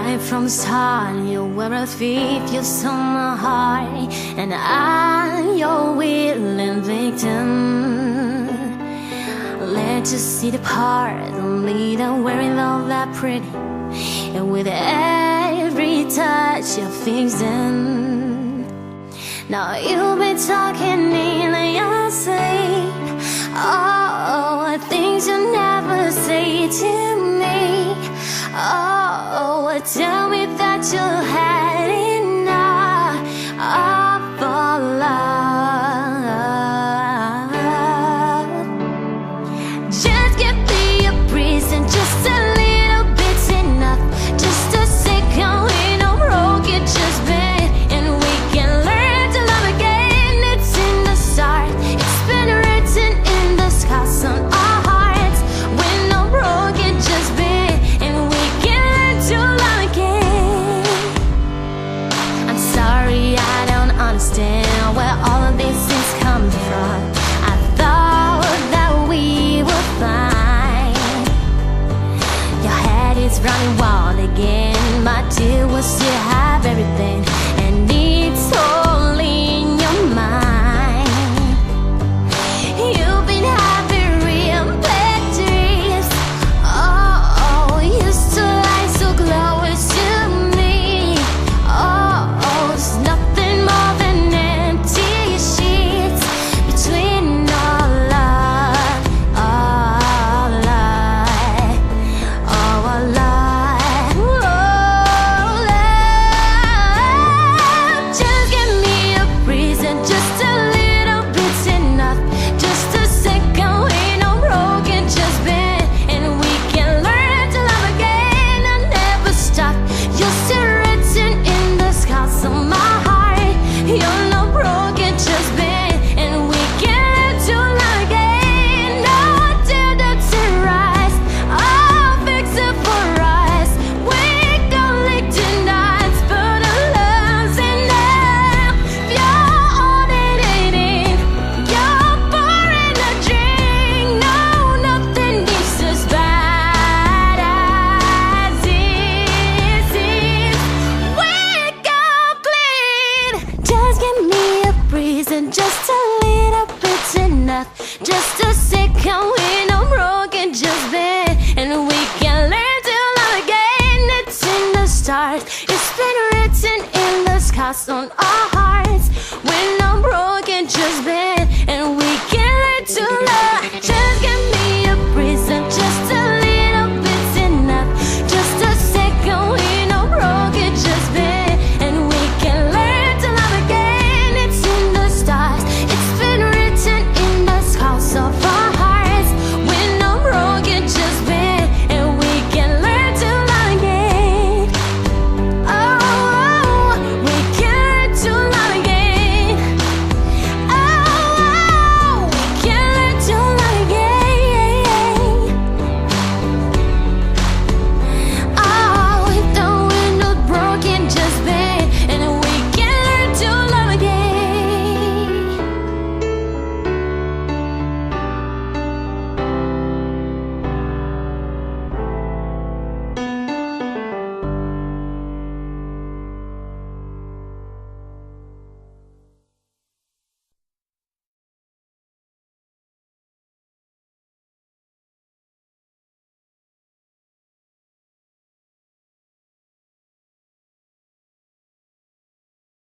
right from the start, you were a thief, you stole my heart, and I'm your willing victim. Let you see the part, only the wearing all that pretty, and with every touch you're fixing. Now you've been talking in your sleep, oh, things you never say to me. Oh, tell me that you had enough of our love. Just give me a reason, just a little bit's enough. Just a second, we know broken, just been, and we can learn to love again. It's in the start, it's been written in the scars on our hearts. When I'm broken, just been, and we can learn to love again. I'm sorry, I don't understand where all of these things come from. I thought that we were fine. Your head is running wild again, but you will still have everything, and it's all in your mind. You've been having real bad dreams. Oh, used to lie so close to me. Oh, it's nothing more than empty sheets between our love, our life, our life, oh, love. Just give me a reason, just a little bit's enough. Just a second, we know broken, just been, and we can learn to love again and never stop. You're still written in the scars on my heart. You're not broken, just been, and we can learn to love again. Now I dare that to rise, I'll fix it for us. We gon' lick tonight, but our love's enough. You're holding it in, you're pouring a drink. No, nothing is as bad as it seems. We're complete. Just give me a reason, just a little bit's enough. Just a second, we know broken, just been, and we can learn to love again. It's in the stars, it's been written in the scars on our hearts. When I'm broken, just been.